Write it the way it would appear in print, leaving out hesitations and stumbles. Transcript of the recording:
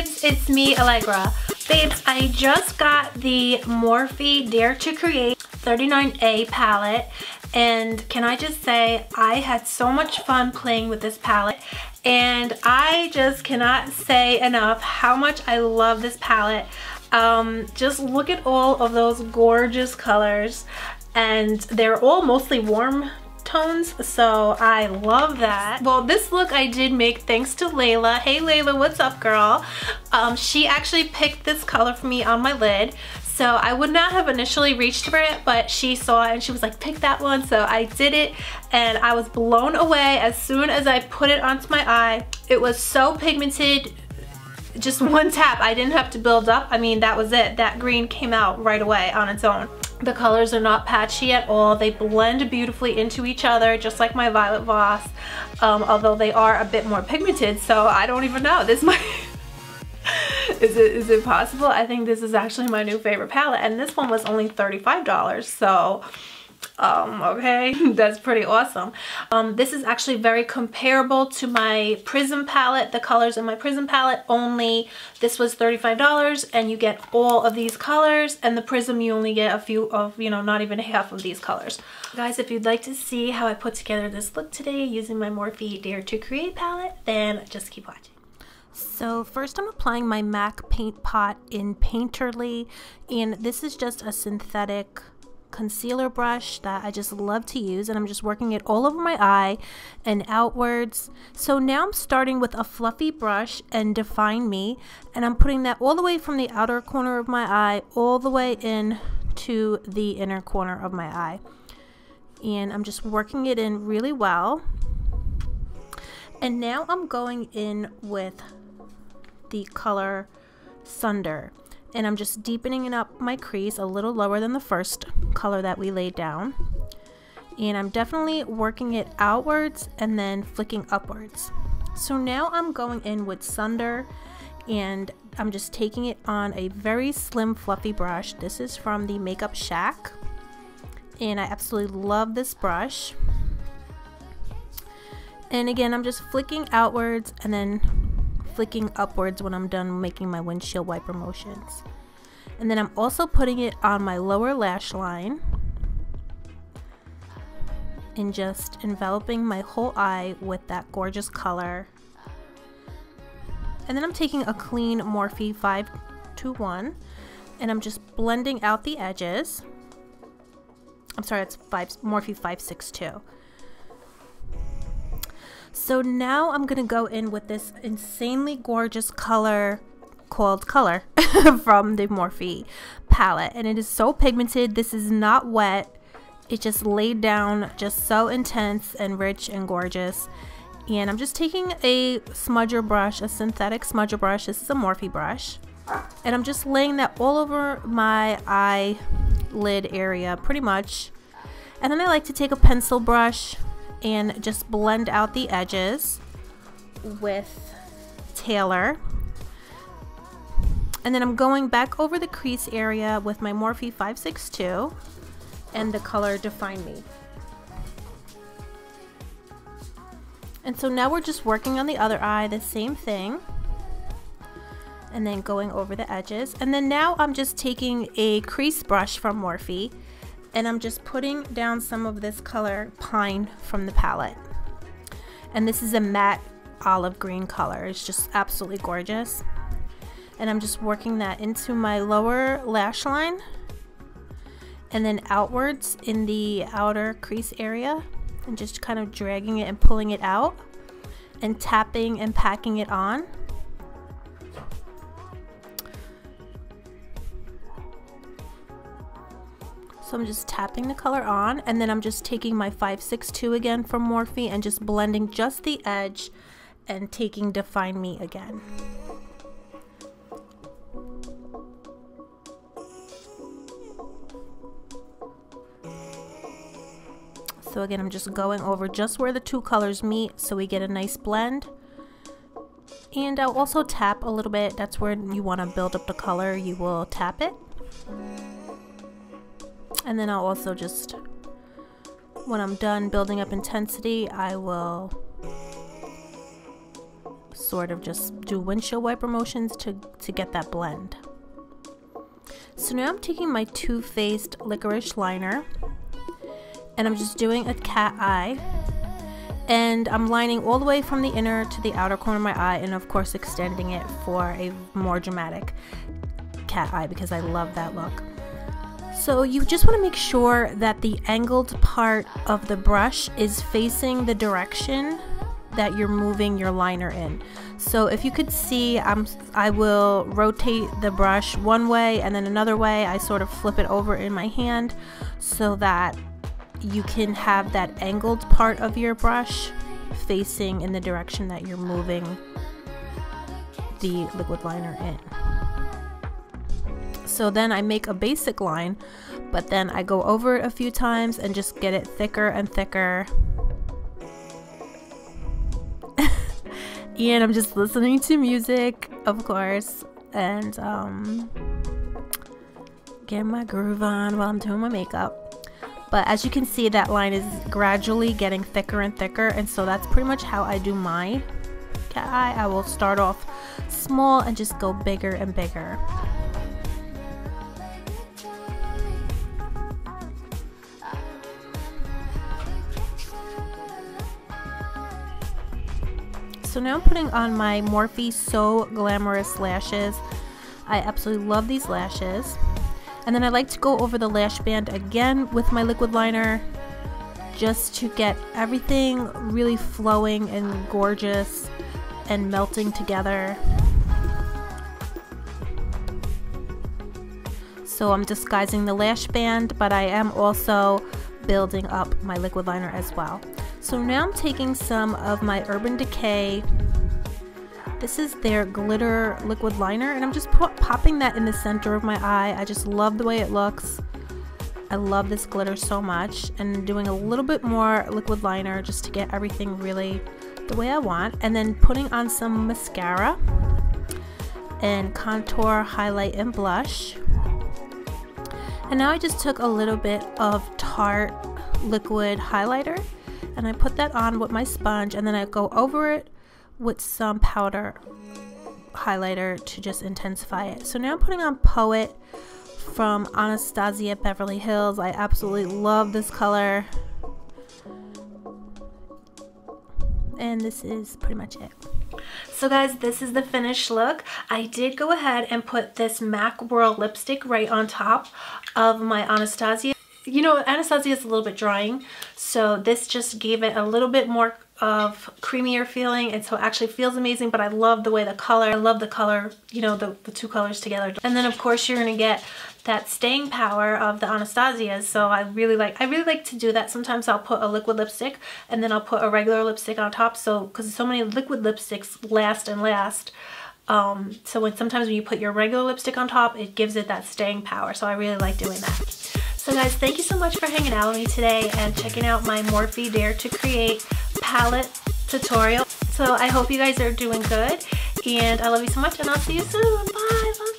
babes, it's me, Alegra. Babes, I just got the Morphe Dare to Create 39A palette, and can I just say I had so much fun playing with this palette, and I just cannot say enough how much I love this palette. Just look at all of those gorgeous colors, and they're all mostly warm tones, so I love that. Well, this look I did make thanks to Layla. Hey Layla, what's up, girl? She actually picked this color for me on my lid, so I would not have initially reached for it, but she saw it and she was like, pick that one, so I did it, and I was blown away as soon as I put it onto my eye. It was so pigmented. Just one tap, I didn't have to build up. I mean, that was it. That green came out right away on its own. The colors are not patchy at all. They blend beautifully into each other, just like my Violet Voss, although they are a bit more pigmented, so I don't even know. This might... is it possible? I think this is actually my new favorite palette, and this one was only $35, so... okay, that's pretty awesome. This is actually very comparable to my Prism palette, the colors in my Prism palette, only this was $35 and you get all of these colors, and the Prism you only get a few of, you know, not even half of these colors. Guys, if you'd like to see how I put together this look today using my Morphe Dare to Create palette, then just keep watching. So first I'm applying my MAC Paint Pot in Painterly, and this is just a synthetic concealer brush that I just love to use, and I'm just working it all over my eye and outwards. So now I'm starting with a fluffy brush and Define Me, and I'm putting that all the way from the outer corner of my eye all the way in to the inner corner of my eye, and I'm just working it in really well. And now I'm going in with the color Sunder, and I'm just deepening up my crease a little lower than the first color that we laid down, and I'm definitely working it outwards and then flicking upwards. So now I'm going in with Sunder, and I'm just taking it on a very slim fluffy brush. This is from the Makeup Shack, and I absolutely love this brush. And again, I'm just flicking outwards and then flicking upwards when I'm done making my windshield wiper motions. And then I'm also putting it on my lower lash line and just enveloping my whole eye with that gorgeous color. And then I'm taking a clean Morphe 521 and I'm just blending out the edges. I'm sorry, it's Morphe 562. So now I'm gonna go in with this insanely gorgeous color called Color from the Morphe palette, and it is so pigmented. This is not wet. It just laid down just so intense and rich and gorgeous. And I'm just taking a smudger brush, a synthetic smudger brush. This is a Morphe brush, and I'm just laying that all over my eyelid area pretty much. And then I like to take a pencil brush and just blend out the edges with Tailor. And then I'm going back over the crease area with my Morphe 562 and the color Define Me. And so now we're just working on the other eye, the same thing, and then going over the edges. And then now I'm just taking a crease brush from Morphe, and I'm just putting down some of this color Pine from the palette. And this is a matte olive green color. It's just absolutely gorgeous. And I'm just working that into my lower lash line and then outwards in the outer crease area, and just kind of dragging it and pulling it out and tapping and packing it on. So I'm just tapping the color on, and then I'm just taking my 562 again from Morphe and just blending just the edge and taking Define Me again. So again, I'm just going over just where the two colors meet so we get a nice blend. And I'll also tap a little bit. That's where you want to build up the color. You will tap it. And then I'll also just, when I'm done building up intensity, I will sort of just do windshield wiper motions to get that blend. So now I'm taking my Too Faced Licorice liner and I'm just doing a cat eye, and I'm lining all the way from the inner to the outer corner of my eye, and of course extending it for a more dramatic cat eye because I love that look. So you just want to make sure that the angled part of the brush is facing the direction that you're moving your liner in. So if you could see, I will rotate the brush one way and then another way. I sort of flip it over in my hand so that you can have that angled part of your brush facing in the direction that you're moving the liquid liner in. So then I make a basic line, but then I go over it a few times and just get it thicker and thicker. And I'm just listening to music, of course, and getting my groove on while I'm doing my makeup. But as you can see, that line is gradually getting thicker and thicker, and so that's pretty much how I do my cat eye. I will start off small and just go bigger and bigger. So now I'm putting on my Morphe So Glamourous lashes. I absolutely love these lashes. And then I like to go over the lash band again with my liquid liner just to get everything really flowing and gorgeous and melting together. So I'm disguising the lash band, but I am also building up my liquid liner as well. So now I'm taking some of my Urban Decay, this is their glitter liquid liner, and I'm just popping that in the center of my eye. I just love the way it looks. I love this glitter so much, and doing a little bit more liquid liner just to get everything really the way I want, and then putting on some mascara and contour, highlight, and blush. And now I just took a little bit of Tarte liquid highlighter and I put that on with my sponge, and then I go over it with some powder highlighter to just intensify it. So now I'm putting on Poet from Anastasia Beverly Hills. I absolutely love this color. And this is pretty much it. So guys, this is the finished look. I did go ahead and put this MAC Whirl lipstick right on top of my Anastasia. You know, Anastasia is a little bit drying, so this just gave it a little bit more of creamier feeling, and so it actually feels amazing. But I love the way the color, I love the color, you know, the two colors together. And then of course you're gonna get that staying power of the Anastasia. So I really like to do that. Sometimes I'll put a liquid lipstick and then I'll put a regular lipstick on top, so because so many liquid lipsticks last and last. So sometimes when you put your regular lipstick on top, it gives it that staying power. So I really like doing that. So guys, thank you so much for hanging out with me today and checking out my Morphe Dare to Create palette tutorial. So I hope you guys are doing good, and I love you so much, and I'll see you soon. Bye.